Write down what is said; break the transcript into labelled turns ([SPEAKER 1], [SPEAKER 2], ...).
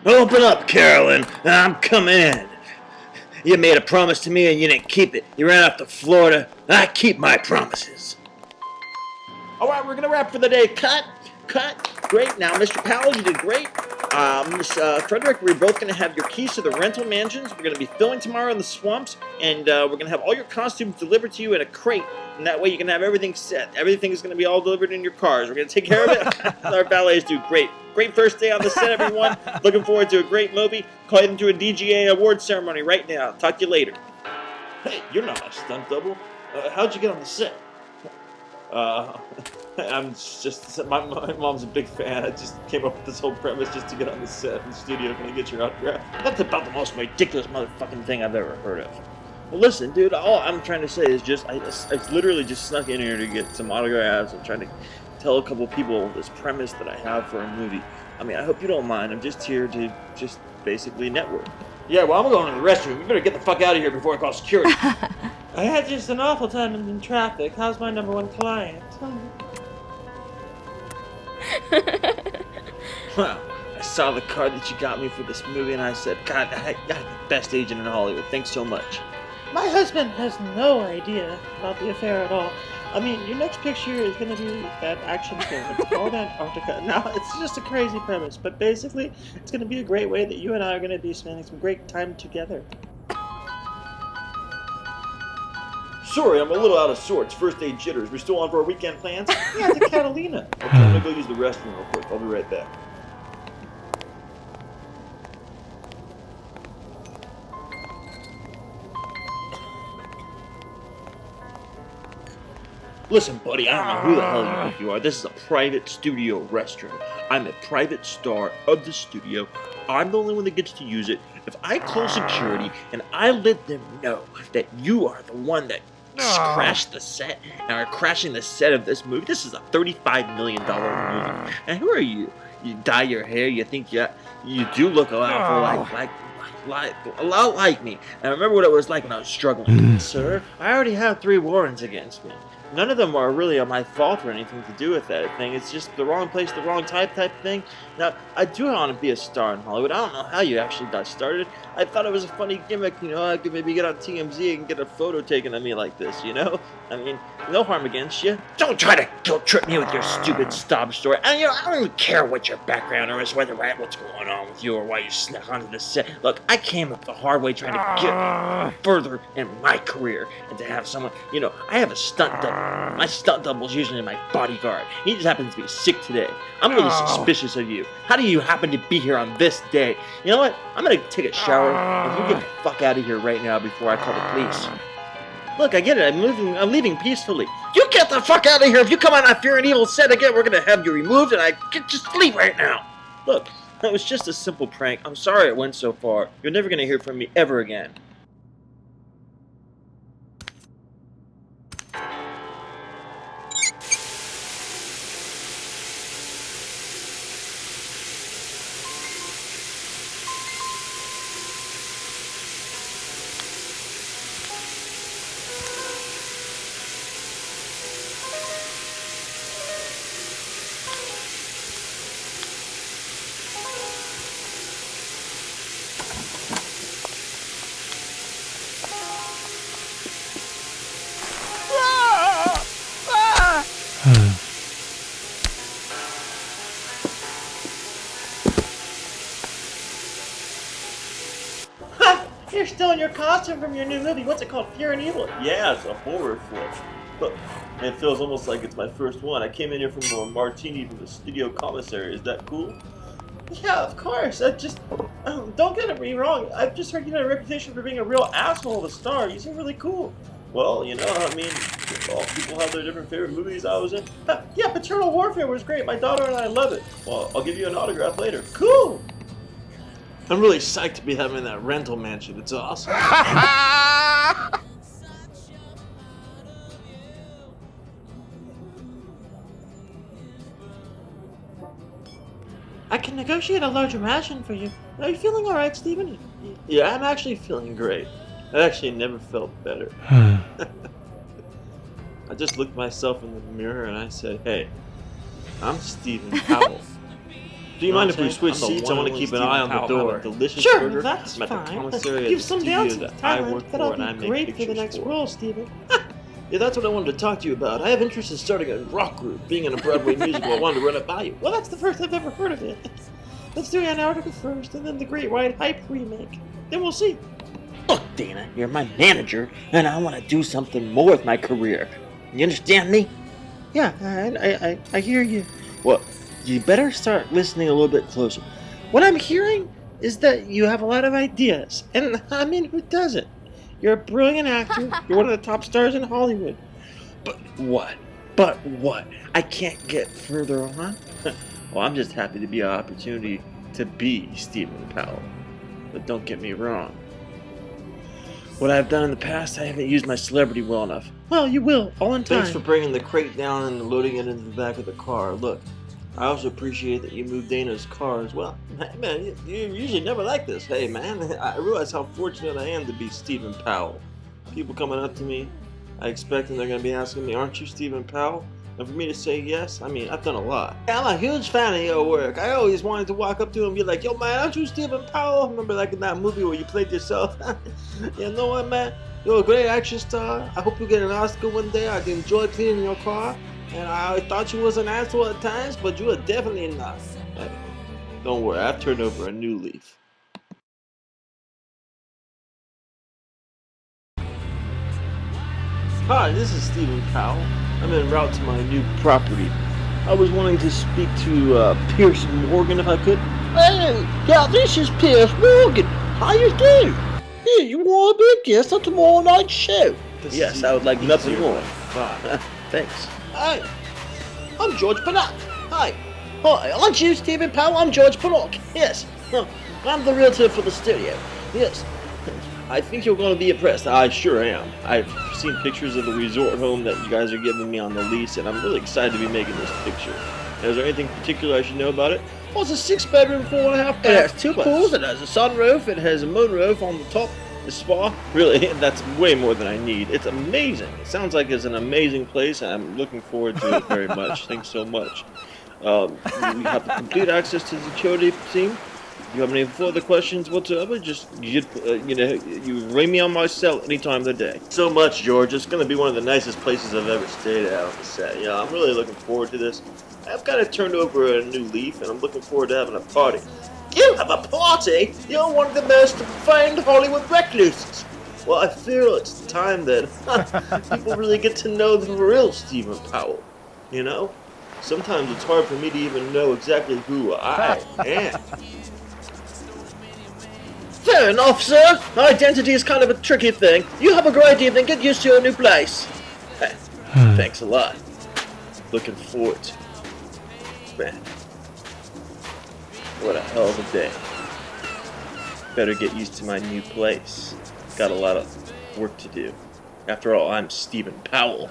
[SPEAKER 1] Open up, Carolyn. I'm coming in. You made a promise to me and you didn't keep it. You ran off to Florida. I keep my promises. All right, we're going to wrap for the day. Cut. Great. Now, Mr. Powell, you did great. Miss Frederick, we're both going to have your keys to the rental mansions. We're going to be filming tomorrow in the swamps, and we're going to have all your costumes delivered to you in a crate, and that way you can have everything set. Everything is going to be all delivered in your cars. We're going to take care of it. Our valets do great. Great first day on the set, everyone. Looking forward to a great movie. Call you into a DGA award ceremony right now. Talk to you later. Hey, you're not my stunt double. How'd you get on the set? I'm just, my mom's a big fan. I just came up with this whole premise just to get on the set in the studio. Can I get your autograph? That's about the most ridiculous motherfucking thing I've ever heard of. Well, listen, dude, all I'm trying to say is just, I literally just snuck in here to get some autographs and trying to tell a couple people this premise that I have for a movie. I mean, I hope you don't mind. I'm just here to just basically network. Yeah, well, I'm going to the restroom. You better get the fuck out of here before I call security. I had just an awful time in traffic. How's my #1 client? Well, I saw the card that you got me for this movie and I said, God, I'm the best agent in Hollywood. Thanks so much.
[SPEAKER 2] My husband has no idea about the affair at all. I mean, your next picture is going to be that action film. It's called Antarctica. Now, it's just a crazy premise, but basically, it's going to be a great way that you and I are going to be spending some great time together.
[SPEAKER 1] Sorry, I'm a little out of sorts. First day jitters. We're still on for our weekend plans? Yeah, to Catalina. Okay, I'm going to go use the restroom real quick. I'll be right back. Listen, buddy, I don't know who the hell you think you are. This is a private studio restroom. I'm a private star of the studio. I'm the only one that gets to use it. If I call security and I let them know that you are the one that crashed the set and are crashing the set of this movie, this is a $35 million movie. And who are you? You dye your hair, you think you do look a lot a lot like me. And I remember what it was like when I was struggling. Sir, I already have 3 warrants against me. None of them are really my fault or anything to do with that thing. It's just the wrong place, the wrong type thing. Now, I do want to be a star in Hollywood. I don't know how you actually got started. I thought it was a funny gimmick, you know. I could maybe get on TMZ and get a photo taken of me like this, you know? I mean, no harm against you. Don't try to guilt trip me with your stupid sob story. And, you know, I don't even care what your background is, what's going on with you or why you snuck onto the set. Look, I came up the hard way trying to get further in my career and to have someone, you know, I have a stunt double. My stunt double's usually my bodyguard. He just happens to be sick today. I'm really suspicious of you. How do you happen to be here on this day? You know what? I'm gonna take a shower and you get the fuck out of here right now before I call the police. Look, I get it. I'm leaving peacefully. You get the fuck out of here. If you come on that Fear and Evil set again, we're gonna have you removed and I can just leave right now. Look, that was just a simple prank. I'm sorry it went so far. You're never gonna hear from me ever again.
[SPEAKER 2] You're still in your costume from your new movie. What's it called? Fear and Evil?
[SPEAKER 1] Yeah, it's a horror flick. Look, it feels almost like it's my first one. I came in here from a martini from the studio commissary. Is that cool?
[SPEAKER 2] Yeah, of course. Don't get me wrong. I've just heard you had a reputation for being a real asshole of a star. You seem really cool.
[SPEAKER 1] Well, you know, I mean, all people have their different favorite movies I was in.
[SPEAKER 2] Yeah, Paternal Warfare was great. My daughter and I love it.
[SPEAKER 1] Well, I'll give you an autograph later.
[SPEAKER 2] Cool.
[SPEAKER 1] I'm really psyched to be having that rental mansion. It's awesome.
[SPEAKER 2] I can negotiate a larger mansion for you. Are you feeling alright, Steven?
[SPEAKER 1] Yeah, I'm actually feeling great. I actually never felt better. I just looked myself in the mirror and I said, hey, I'm Steven Powell. Do you mind if we switch seats? I want to keep an eye on the door. Delicious
[SPEAKER 2] Sure,
[SPEAKER 1] burger.
[SPEAKER 2] that's
[SPEAKER 1] I'm at the
[SPEAKER 2] fine.
[SPEAKER 1] commissary at
[SPEAKER 2] You've
[SPEAKER 1] the
[SPEAKER 2] some
[SPEAKER 1] studio
[SPEAKER 2] down to
[SPEAKER 1] that I work
[SPEAKER 2] Thailand.
[SPEAKER 1] for
[SPEAKER 2] That'll
[SPEAKER 1] and I
[SPEAKER 2] be
[SPEAKER 1] make
[SPEAKER 2] great for the
[SPEAKER 1] pictures
[SPEAKER 2] next
[SPEAKER 1] for.
[SPEAKER 2] role, Steven.
[SPEAKER 1] Yeah, that's what I wanted to talk to you about. I have interest in starting a rock group, being in a Broadway musical. I wanted to run it by you.
[SPEAKER 2] Well, that's the first I've ever heard of it. Let's do Antarctica first, and then the Great White Hype remake. Then we'll see.
[SPEAKER 1] Look, Dana, you're my manager, and I want to do something more with my career. You understand me?
[SPEAKER 2] Yeah, I hear you.
[SPEAKER 1] Well, you better start listening a little bit closer.
[SPEAKER 2] What I'm hearing is that you have a lot of ideas, and I mean, who doesn't? You're a brilliant actor. You're one of the top stars in Hollywood.
[SPEAKER 1] But what? But what? I can't get further on. Well, I'm just happy to be an opportunity to be Steven Powell. But don't get me wrong. What I've done in the past, I haven't used my celebrity well enough.
[SPEAKER 2] Well, you will, all in time.
[SPEAKER 1] Thanks for bringing the crate down and loading it into the back of the car. Look, I also appreciate that you moved Dana's car as well. Hey, man, you usually never like this. Hey, man, I realize how fortunate I am to be Steven Powell. People coming up to me, I expect them they're going to be asking me, aren't you Steven Powell? And for me to say yes, I mean, I've done a lot. I'm a huge fan of your work. I always wanted to walk up to him and be like, yo, man, aren't you Steven Powell? Remember like in that movie where you played yourself? You know what, man? You're a great action star. I hope you get an Oscar one day. I enjoyed cleaning your car. And I thought you was an asshole at times, but you are definitely not. Don't worry, I've turned over a new leaf. Hi, this is Steven Powell. I'm en route to my new property. I was wanting to speak to Pierce Morgan if I could.
[SPEAKER 3] Hey, yeah, this is Pierce Morgan. How you doing? Yeah, you want to be a guest on tomorrow night's show?
[SPEAKER 1] Yes, I would like nothing more. Thanks.
[SPEAKER 3] Hey, I'm George Pinnock. Hi. Hi, aren't you Steven Powell? I'm George Pinnock. Yes. I'm the realtor for the studio. Yes.
[SPEAKER 1] I think you're going to be impressed. I sure am. I've seen pictures of the resort home that you guys are giving me on the lease, and I'm really excited to be making this picture. Is there anything particular I should know about it?
[SPEAKER 3] Well, it's a 6-bedroom, 4.5 bath.
[SPEAKER 1] It has 2 pools, it has a sunroof, it has a moonroof on the top, the spa. Really, that's way more than I need. It's amazing. It sounds like it's an amazing place, and I'm looking forward to it very much. Thanks so much. We have the complete access to the security team. If you have any further questions whatsoever, just, you ring me on my cell any time of the day. So much, George. It's going to be one of the nicest places I've ever stayed at on the set. Yeah, I'm really looking forward to this. I've kind of turned over a new leaf, and I'm looking forward to having a party.
[SPEAKER 3] You have a party? You're one of the most famed Hollywood recluses.
[SPEAKER 1] Well, I feel it's time that people really get to know the real Steven Powell. You know? Sometimes it's hard for me to even know exactly who I am.
[SPEAKER 3] Fair enough, sir. Identity is kind of a tricky thing. You have a great evening. Get used to your new place.
[SPEAKER 1] Hey, thanks a lot. Looking forward to it. Man, what a hell of a day. Better get used to my new place. Got a lot of work to do. After all, I'm Steven Powell.